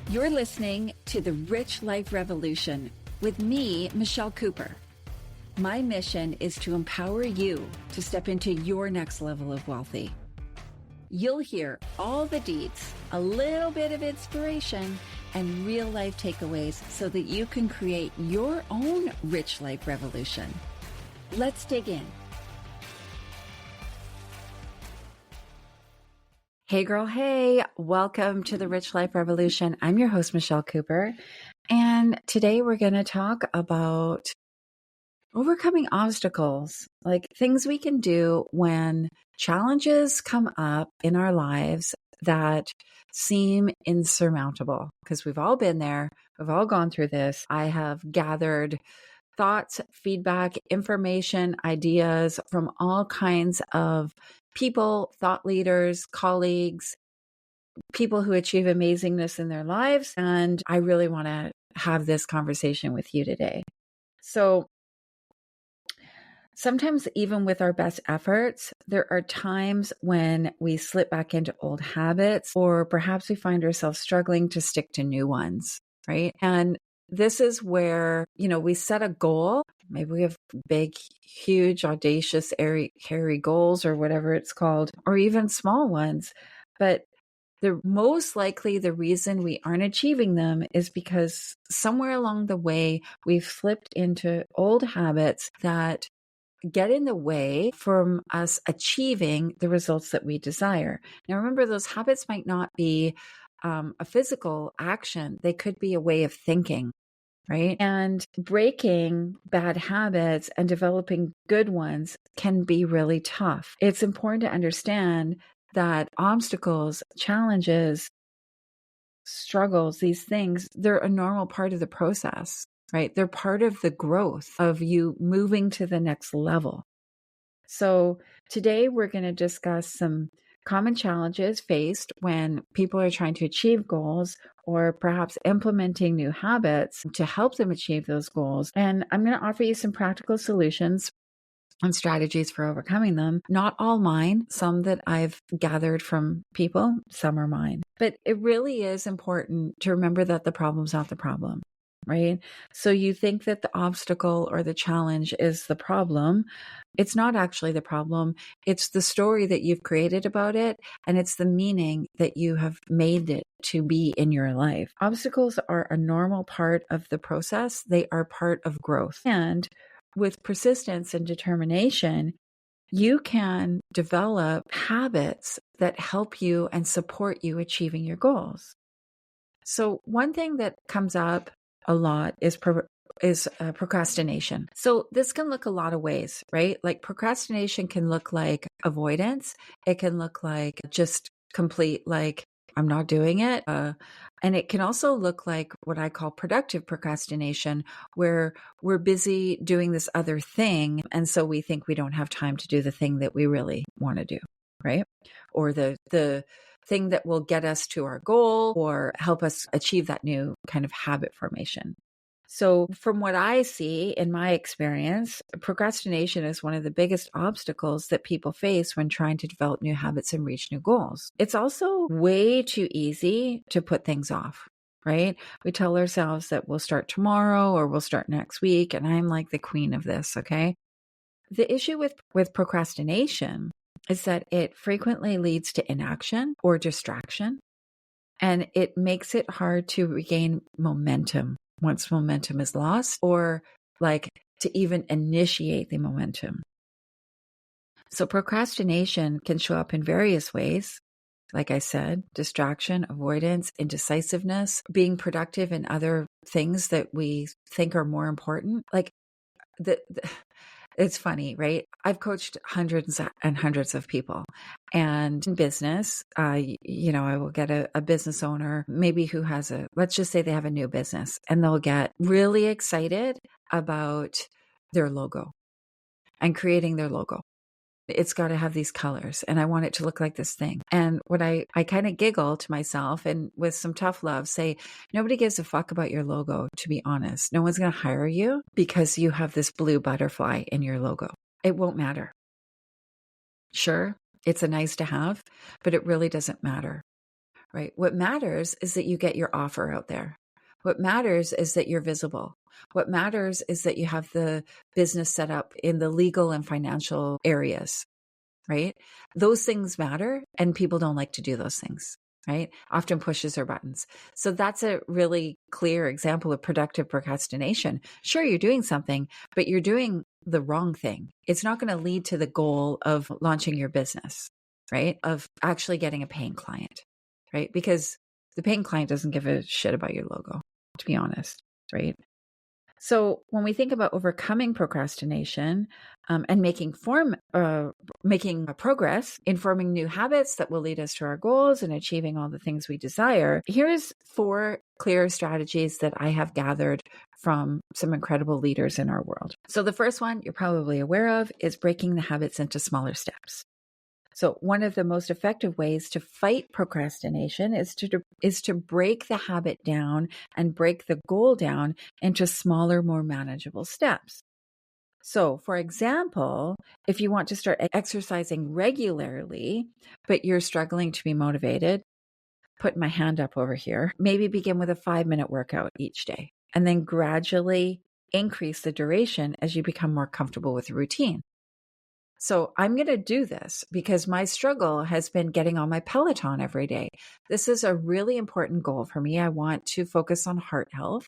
You're listening to The Rich Life Revolution with me, Michelle Cooper. My mission is to empower you to step into your next level of wealthy. You'll hear all the deets, a little bit of inspiration, and real life takeaways so that you can create your own rich life revolution. Let's dig in. Hey girl, hey, welcome to the Rich Life Revolution. I'm your host, Michelle Cooper, and today we're going to talk about overcoming obstacles, like things we can do when challenges come up in our lives that seem insurmountable, because we've all been there. We've all gone through this. I have gathered thoughts, feedback, information, ideas from all kinds of people, thought leaders, colleagues, people who achieve amazingness in their lives. And I really want to have this conversation with you today. So sometimes even with our best efforts, there are times when we slip back into old habits, or perhaps we find ourselves struggling to stick to new ones, right? And this is where, we set a goal. Maybe we have big, huge, audacious, hairy goals or whatever it's called, or even small ones. But most likely the reason we aren't achieving them is because somewhere along the way, we've slipped into old habits that get in the way from us achieving the results that we desire. Now, remember, those habits might not be a physical action. They could be a way of thinking, right? And breaking bad habits and developing good ones can be really tough. It's important to understand that obstacles, challenges, struggles, these things, they're a normal part of the process, right? They're part of the growth of you moving to the next level. So today we're going to discuss some common challenges faced when people are trying to achieve goals, or perhaps implementing new habits to help them achieve those goals. And I'm going to offer you some practical solutions and strategies for overcoming them. Not all mine, some that I've gathered from people, some are mine. But it really is important to remember that the problem's not the problem, right? So you think that the obstacle or the challenge is the problem. It's not actually the problem. It's the story that you've created about it, and it's the meaning that you have made it to be in your life. Obstacles are a normal part of the process. They are part of growth. And with persistence and determination, you can develop habits that help you and support you achieving your goals. So one thing that comes up a lot is procrastination. So this can look a lot of ways, right? Like procrastination can look like avoidance. It can look like just complete, like, I'm not doing it. And it can also look like what I call productive procrastination, where we're busy doing this other thing. And so we think we don't have time to do the thing that we really want to do, right? Or the thing that will get us to our goal or help us achieve that new kind of habit formation. So from what I see in my experience, procrastination is one of the biggest obstacles that people face when trying to develop new habits and reach new goals. It's also way too easy to put things off, right? We tell ourselves that we'll start tomorrow or we'll start next week. And I'm like the queen of this, okay? The issue with procrastination is that it frequently leads to inaction or distraction, and it makes it hard to regain momentum once momentum is lost, or like to even initiate the momentum. So procrastination can show up in various ways. Like I said, distraction, avoidance, indecisiveness, being productive in other things that we think are more important. Like it's funny, right? I've coached hundreds and hundreds of people, and in business, I will get a business owner, maybe who has let's just say they have a new business, and they'll get really excited about their logo and creating their logo. It's got to have these colors, and I want it to look like this thing. And what I kind of giggle to myself, and with some tough love say, nobody gives a fuck about your logo, to be honest. No one's going to hire you because you have this blue butterfly in your logo. It won't matter. Sure, it's a nice to have, but it really doesn't matter, right? What matters is that you get your offer out there. What matters is that you're visible. What matters is that you have the business set up in the legal and financial areas, right? Those things matter, and people don't like to do those things, right? Often pushes their buttons. So that's a really clear example of productive procrastination. Sure, you're doing something, but you're doing the wrong thing. It's not going to lead to the goal of launching your business, right? Of actually getting a paying client, right? Because the paying client doesn't give a shit about your logo, to be honest, right? So when we think about overcoming procrastination and making progress in forming new habits that will lead us to our goals and achieving all the things we desire, here's 4 clear strategies that I have gathered from some incredible leaders in our world. So the first one you're probably aware of is breaking the habits into smaller steps. So one of the most effective ways to fight procrastination is to break the habit down and break the goal down into smaller, more manageable steps. So, for example, if you want to start exercising regularly, but you're struggling to be motivated, put my hand up over here. Maybe begin with a 5-minute workout each day, and then gradually increase the duration as you become more comfortable with the routine. So I'm going to do this because my struggle has been getting on my Peloton every day. This is a really important goal for me. I want to focus on heart health,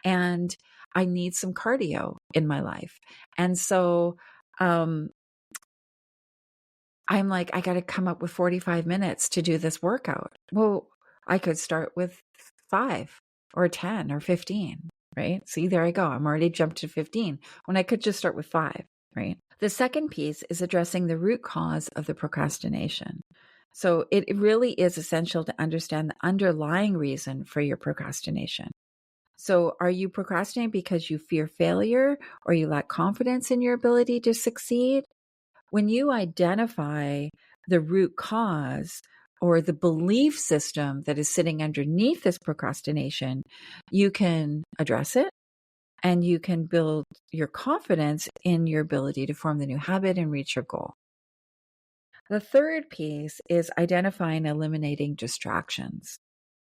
and I need some cardio in my life. And so I'm like, I got to come up with 45 minutes to do this workout. Well, I could start with 5 or 10 or 15, right? See, there I go. I'm already jumped to 15 when I could just start with 5, right? The second piece is addressing the root cause of the procrastination. So it really is essential to understand the underlying reason for your procrastination. So are you procrastinating because you fear failure or you lack confidence in your ability to succeed? When you identify the root cause or the belief system that is sitting underneath this procrastination, you can address it. And you can build your confidence in your ability to form the new habit and reach your goal. The third piece is identifying and eliminating distractions.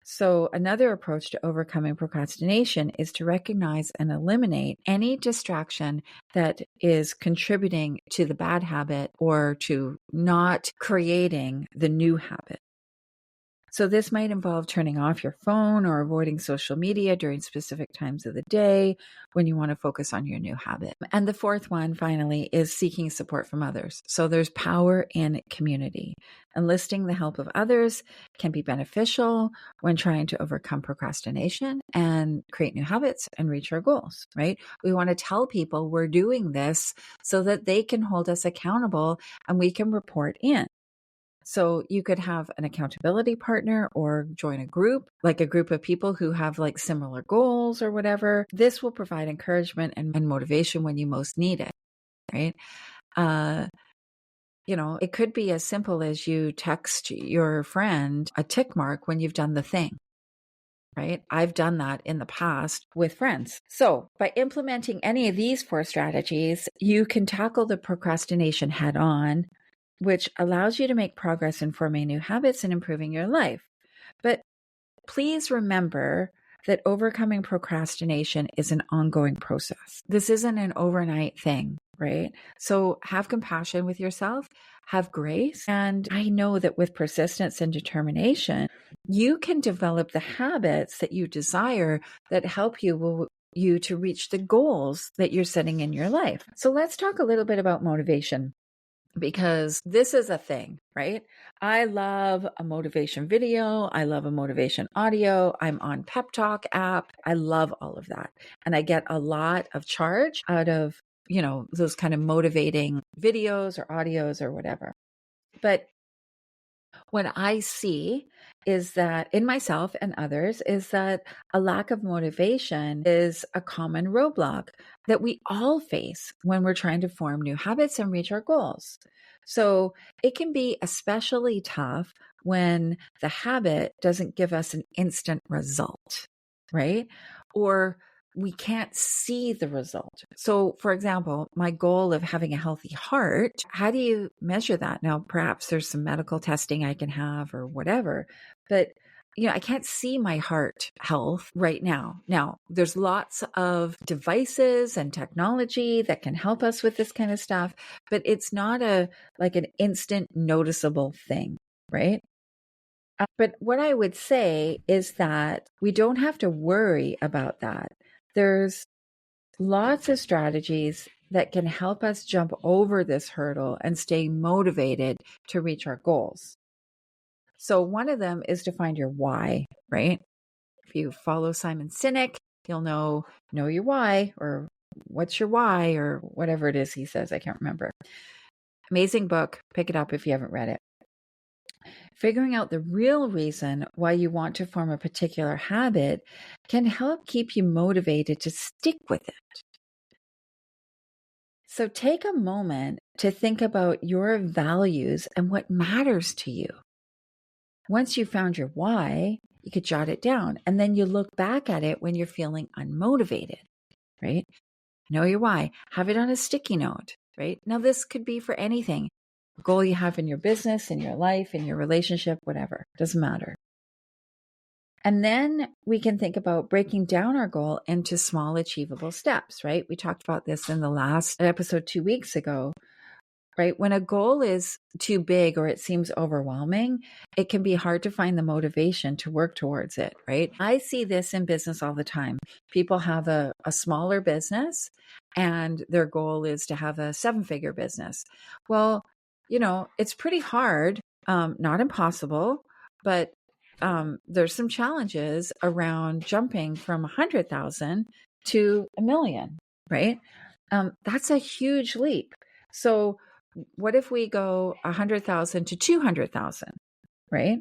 So another approach to overcoming procrastination is to recognize and eliminate any distraction that is contributing to the bad habit or to not creating the new habit. So this might involve turning off your phone or avoiding social media during specific times of the day when you want to focus on your new habit. And the fourth one, finally, is seeking support from others. So there's power in community. Enlisting the help of others can be beneficial when trying to overcome procrastination and create new habits and reach our goals, right? We want to tell people we're doing this so that they can hold us accountable and we can report in. So you could have an accountability partner or join a group, like a group of people who have like similar goals or whatever. This will provide encouragement and motivation when you most need it, right? It could be as simple as you text your friend a tick mark when you've done the thing, right? I've done that in the past with friends. So by implementing any of these 4 strategies, you can tackle the procrastination head on, which allows you to make progress in forming new habits and improving your life. But please remember that overcoming procrastination is an ongoing process. This isn't an overnight thing, right? So have compassion with yourself, have grace. And I know that with persistence and determination, you can develop the habits that you desire that help you to reach the goals that you're setting in your life. So let's talk a little bit about motivation, because this is a thing, right? I love a motivation video. I love a motivation audio. I'm on Pep Talk app. I love all of that. And I get a lot of charge out of, those kind of motivating videos or audios or whatever. But what I see is that in myself and others is that a lack of motivation is a common roadblock that we all face when we're trying to form new habits and reach our goals. So it can be especially tough when the habit doesn't give us an instant result, right? Or we can't see the result. So, for example, my goal of having a healthy heart, how do you measure that? Now, perhaps there's some medical testing I can have or whatever, but I can't see my heart health right now. Now, there's lots of devices and technology that can help us with this kind of stuff, but it's not like an instant noticeable thing, right? But what I would say is that we don't have to worry about that. There's lots of strategies that can help us jump over this hurdle and stay motivated to reach our goals. So one of them is to find your why, right? If you follow Simon Sinek, you'll know your why, or what's your why, or whatever it is he says. I can't remember. Amazing book. Pick it up if you haven't read it. Figuring out the real reason why you want to form a particular habit can help keep you motivated to stick with it. So take a moment to think about your values and what matters to you. Once you've found your why, you could jot it down, and then you look back at it when you're feeling unmotivated, right? Know your why. Have it on a sticky note, right? Now, this could be for anything. A goal you have in your business, in your life, in your relationship, whatever. Doesn't matter. And then we can think about breaking down our goal into small, achievable steps, right? We talked about this in the last episode 2 weeks ago, right? When a goal is too big or it seems overwhelming, it can be hard to find the motivation to work towards it, right? I see this in business all the time. People have a smaller business and their goal is to have a 7-figure business. Well, it's pretty hard, not impossible, but there's some challenges around jumping from 100,000 to 1 million, right? That's a huge leap. So what if we go 100,000 to 200,000, right?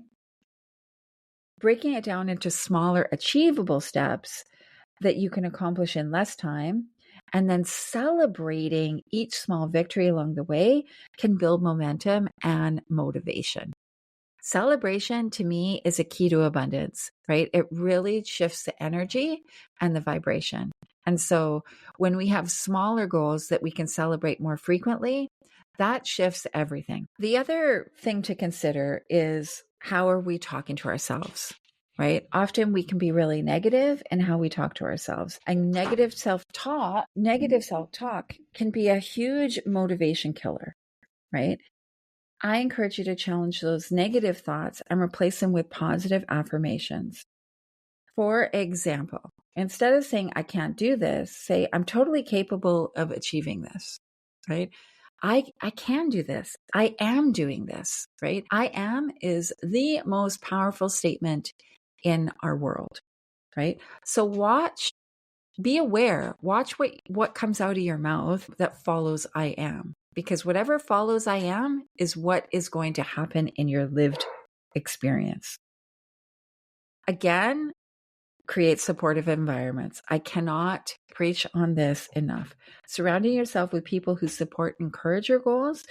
Breaking it down into smaller achievable steps that you can accomplish in less time, and then celebrating each small victory along the way can build momentum and motivation. Celebration to me is a key to abundance, right? It really shifts the energy and the vibration. And so when we have smaller goals that we can celebrate more frequently, that shifts everything. The other thing to consider is, how are we talking to ourselves, right? Often we can be really negative in how we talk to ourselves. And negative self-talk can be a huge motivation killer, right? I encourage you to challenge those negative thoughts and replace them with positive affirmations. For example, instead of saying, I can't do this, say, I'm totally capable of achieving this, right? I can do this. I am doing this, right? I am is the most powerful statement in our world, right? So be aware, watch what comes out of your mouth that follows I am, because whatever follows I am is what is going to happen in your lived experience. Again, create supportive environments. I cannot preach on this enough. Surrounding yourself with people who support and encourage your goals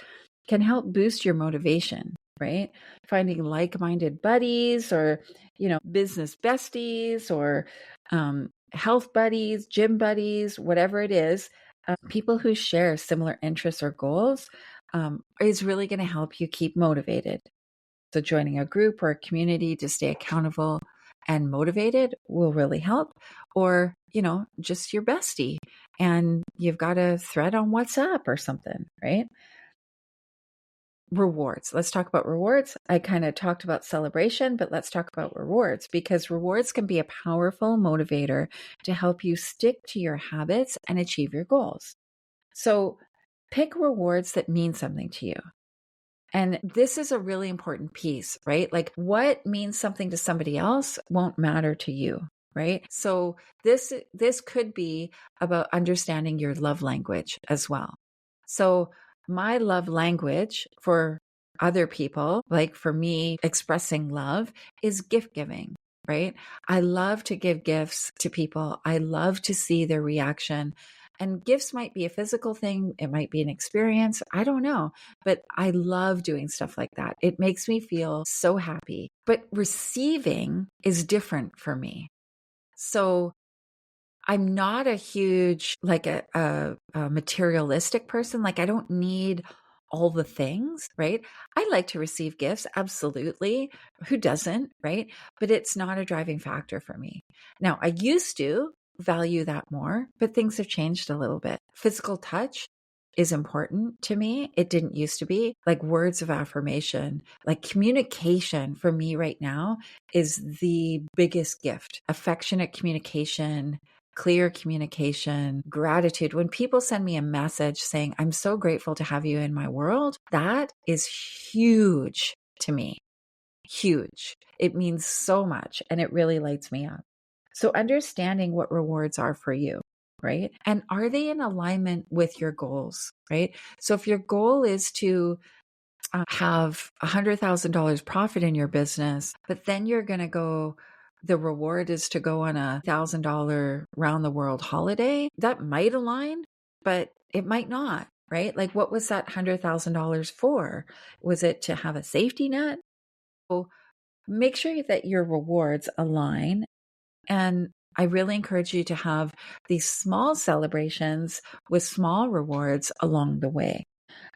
can help boost your motivation, right? Finding like-minded buddies, or, business besties, or health buddies, gym buddies, whatever it is, people who share similar interests or goals is really going to help you keep motivated. So joining a group or a community to stay accountable and motivated will really help. Or, just your bestie and you've got a thread on WhatsApp or something, right? Rewards. Let's talk about rewards. I kind of talked about celebration, but let's talk about rewards, because rewards can be a powerful motivator to help you stick to your habits and achieve your goals. So pick rewards that mean something to you. And this is a really important piece, right? Like, what means something to somebody else won't matter to you, right? So this could be about understanding your love language as well. So my love language for other people, like for me, expressing love is gift giving, right? I love to give gifts to people. I love to see their reaction. And gifts might be a physical thing. It might be an experience. I don't know. But I love doing stuff like that. It makes me feel so happy. But receiving is different for me. So I'm not a huge, like a materialistic person. Like, I don't need all the things, right? I like to receive gifts, absolutely. Who doesn't, right? But it's not a driving factor for me. Now, I used to value that more, but things have changed a little bit. Physical touch is important to me. It didn't used to be. Like words of affirmation, like communication for me right now is the biggest gift. Affectionate communication, clear communication, gratitude. When people send me a message saying, I'm so grateful to have you in my world, that is huge to me. Huge. It means so much and it really lights me up. So understanding what rewards are for you, right? And are they in alignment with your goals, right? So if your goal is to have $100,000 profit in your business, but then you're going to go, the reward is to go on a $1,000 round the world holiday, that might align, but it might not, right? Like what was that $100,000 for? Was it to have a safety net? So make sure that your rewards align. And I really encourage you to have these small celebrations with small rewards along the way.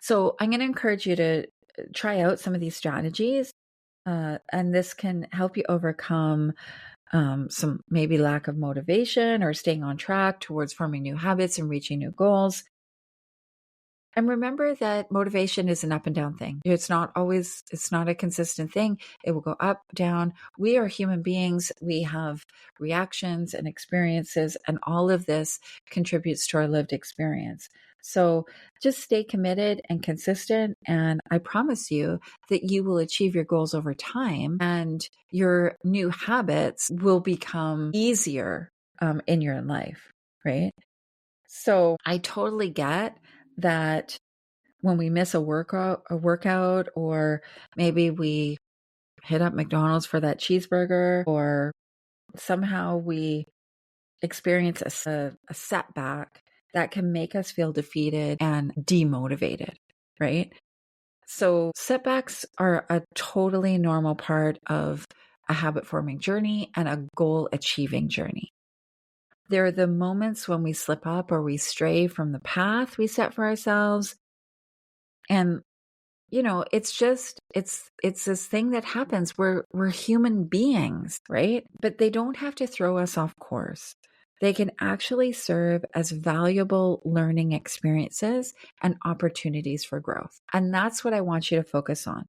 So I'm going to encourage you to try out some of these strategies. And this can help you overcome some maybe lack of motivation or staying on track towards forming new habits and reaching new goals. And remember that motivation is an up and down thing. It's not a consistent thing. It will go up, down. We are human beings. We have reactions and experiences, and all of this contributes to our lived experience. So just stay committed and consistent. And I promise you that you will achieve your goals over time and your new habits will become easier in your life, right? So I totally get that when we miss a workout, or maybe we hit up McDonald's for that cheeseburger, or somehow we experience a setback that can make us feel defeated and demotivated, right? So setbacks are a totally normal part of a habit forming journey and a goal achieving journey. There are the moments when we slip up or we stray from the path we set for ourselves. And, it's this thing that happens. We're human beings, right? But they don't have to throw us off course. They can actually serve as valuable learning experiences and opportunities for growth. And that's what I want you to focus on.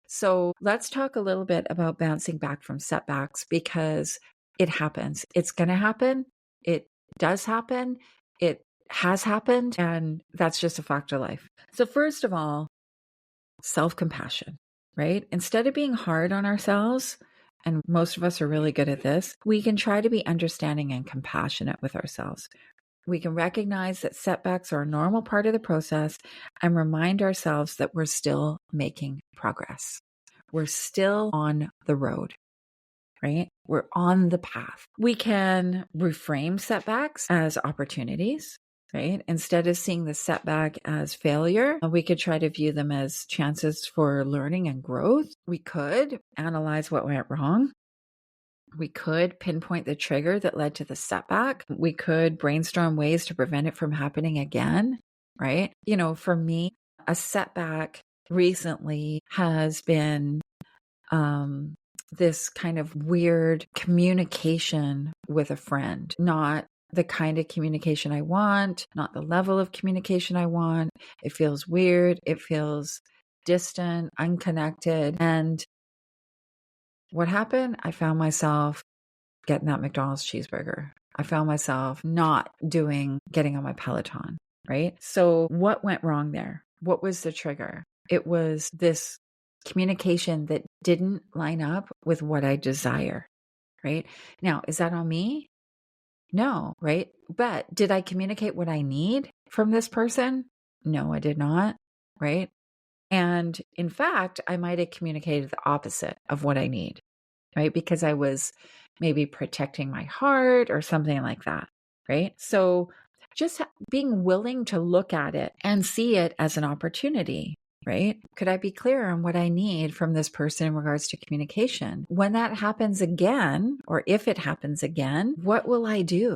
So let's talk a little bit about bouncing back from setbacks, because it happens. It's going to happen. It does happen. It has happened. And that's just a fact of life. So first of all, self-compassion, right? Instead of being hard on ourselves, and most of us are really good at this, we can try to be understanding and compassionate with ourselves. We can recognize that setbacks are a normal part of the process and remind ourselves that we're still making progress. We're still on the road, right? We're on the path. We can reframe setbacks as opportunities, right? Instead of seeing the setback as failure, we could try to view them as chances for learning and growth. We could analyze what went wrong. We could pinpoint the trigger that led to the setback. We could brainstorm ways to prevent it from happening again, right? For me, a setback recently has been this kind of weird communication with a friend, not the kind of communication I want, not the level of communication I want. It feels weird. It feels distant, unconnected. And what happened? I found myself getting that McDonald's cheeseburger. I found myself not getting on my Peloton, right? So what went wrong there? What was the trigger? It was this communication that didn't line up with what I desire, right? Now, is that on me? No, right? But did I communicate what I need from this person? No, I did not, right? And in fact, I might have communicated the opposite of what I need, right? Because I was maybe protecting my heart or something like that, right? So just being willing to look at it and see it as an opportunity, right? Could I be clear on what I need from this person in regards to communication? When that happens again, or if it happens again, what will I do?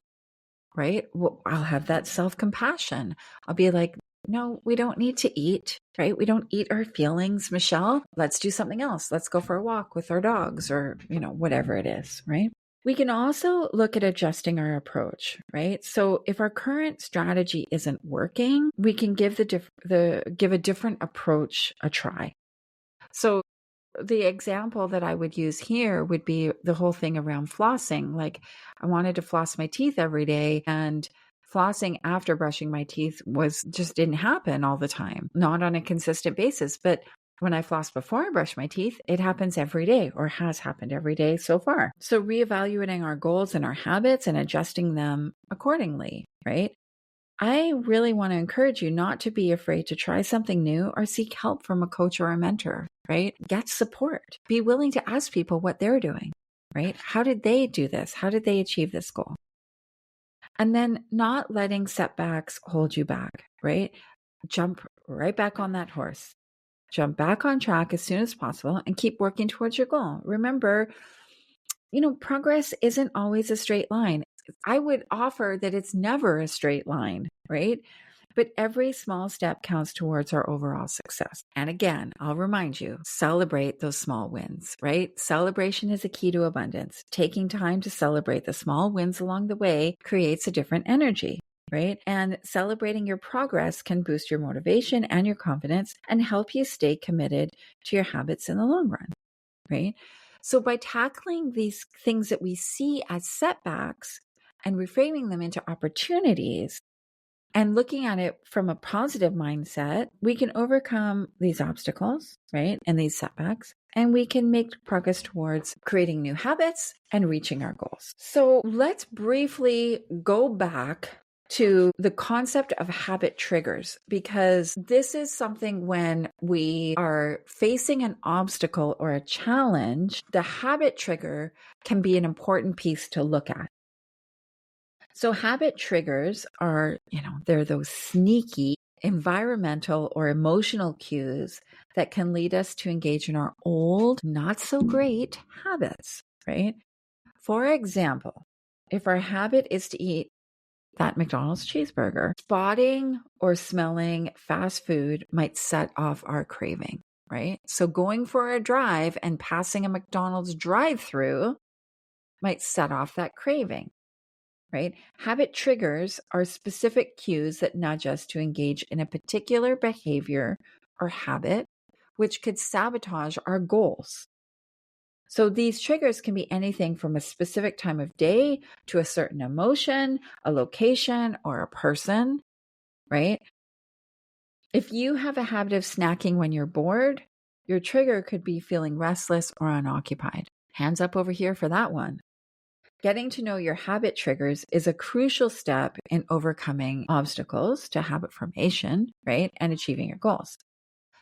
Right? Well, I'll have that self-compassion. I'll be like, No, we don't need to eat, right? We don't eat our feelings, Michelle. Let's do something else. Let's go for a walk with our dogs or, whatever it is, right? We can also look at adjusting our approach, right? So if our current strategy isn't working, we can give give a different approach a try. So the example that I would use here would be the whole thing around flossing. Like, I wanted to floss my teeth every day, and flossing after brushing my teeth just didn't happen all the time, not on a consistent basis. But when I floss before I brush my teeth, it happens every day, or has happened every day so far. So reevaluating our goals and our habits and adjusting them accordingly, right? I really want to encourage you not to be afraid to try something new or seek help from a coach or a mentor, right? Get support. Be willing to ask people what they're doing, right? How did they do this? How did they achieve this goal? And then not letting setbacks hold you back, right? Jump right back on that horse. Jump back on track as soon as possible and keep working towards your goal. Remember, progress isn't always a straight line. I would offer that it's never a straight line, right? But every small step counts towards our overall success. And again, I'll remind you, celebrate those small wins, right? Celebration is a key to abundance. Taking time to celebrate the small wins along the way creates a different energy, right? And celebrating your progress can boost your motivation and your confidence and help you stay committed to your habits in the long run, right? So by tackling these things that we see as setbacks and reframing them into opportunities and looking at it from a positive mindset, we can overcome these obstacles, right? And these setbacks, and we can make progress towards creating new habits and reaching our goals. So let's briefly go back to the concept of habit triggers, because this is something when we are facing an obstacle or a challenge, the habit trigger can be an important piece to look at. So habit triggers are, they're those sneaky environmental or emotional cues that can lead us to engage in our old, not so great habits, right? For example, if our habit is to eat that McDonald's cheeseburger, spotting or smelling fast food might set off our craving, right? So going for a drive and passing a McDonald's drive-through might set off that craving, right? Habit triggers are specific cues that nudge us to engage in a particular behavior or habit, which could sabotage our goals. So these triggers can be anything from a specific time of day to a certain emotion, a location, or a person, right? If you have a habit of snacking when you're bored, your trigger could be feeling restless or unoccupied. Hands up over here for that one. Getting to know your habit triggers is a crucial step in overcoming obstacles to habit formation, right? And achieving your goals.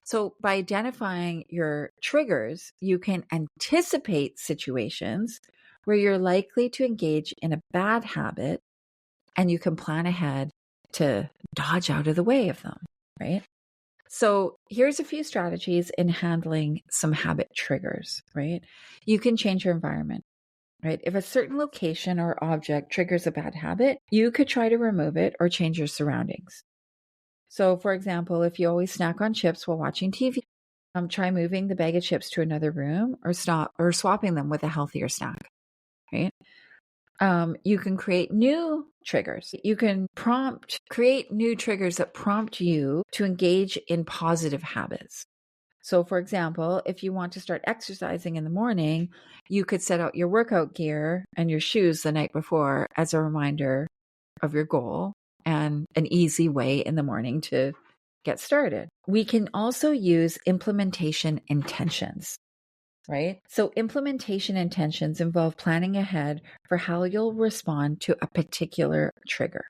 So by identifying your triggers, you can anticipate situations where you're likely to engage in a bad habit, and you can plan ahead to dodge out of the way of them, right? So here's a few strategies in handling some habit triggers, right? You can change your environment, right? If a certain location or object triggers a bad habit, you could try to remove it or change your surroundings. So, for example, if you always snack on chips while watching TV, try moving the bag of chips to another room or swapping them with a healthier snack, right? You can create new triggers. You can create new triggers that prompt you to engage in positive habits. So, for example, if you want to start exercising in the morning, you could set out your workout gear and your shoes the night before as a reminder of your goal and an easy way in the morning to get started. We can also use implementation intentions, right? So implementation intentions involve planning ahead for how you'll respond to a particular trigger.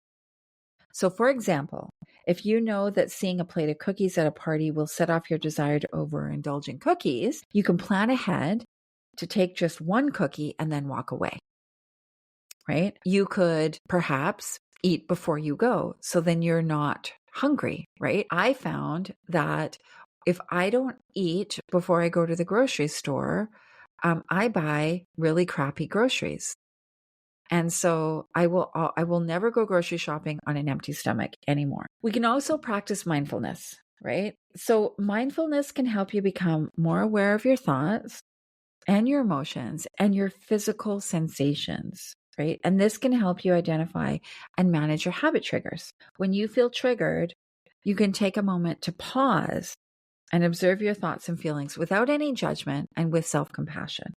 So for example, if you know that seeing a plate of cookies at a party will set off your desire to overindulge in cookies, you can plan ahead to take just one cookie and then walk away, right? You could perhaps eat before you go, so then you're not hungry, right? I found that if I don't eat before I go to the grocery store, I buy really crappy groceries. And so I will never go grocery shopping on an empty stomach anymore. We can also practice mindfulness, right? So mindfulness can help you become more aware of your thoughts and your emotions and your physical sensations, right? And this can help you identify and manage your habit triggers. When you feel triggered, you can take a moment to pause and observe your thoughts and feelings without any judgment and with self-compassion,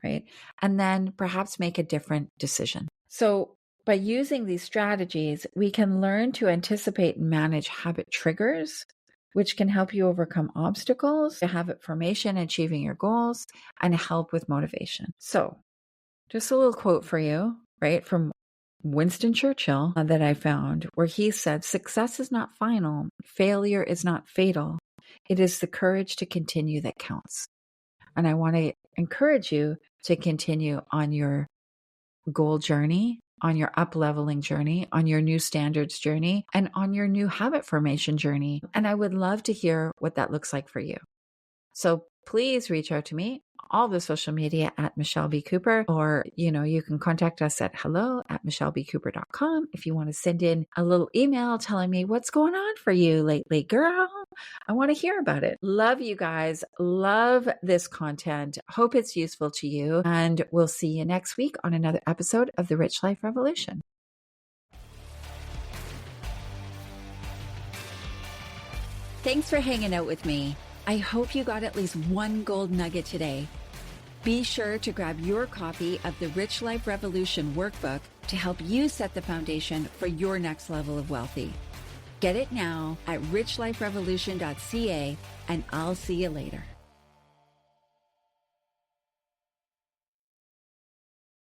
right? And then perhaps make a different decision. So by using these strategies, we can learn to anticipate and manage habit triggers, which can help you overcome obstacles to habit formation, achieving your goals, and help with motivation. So just a little quote for you, right, from Winston Churchill that I found, where he said, "Success is not final, failure is not fatal. It is the courage to continue that counts." And I want to encourage you to continue on your goal journey, on your up-leveling journey, on your new standards journey, and on your new habit formation journey. And I would love to hear what that looks like for you. So please reach out to me, all the social media at Michelle B. Cooper, or, you can contact us at hello@michellebcooper.com if you want to send in a little email telling me what's going on for you lately, girl. I want to hear about it. Love you guys. Love this content. Hope it's useful to you. And we'll see you next week on another episode of The Rich Life Revolution. Thanks for hanging out with me. I hope you got at least one gold nugget today. Be sure to grab your copy of the Rich Life Revolution workbook to help you set the foundation for your next level of wealthy. Get it now at richliferevolution.ca, and I'll see you later.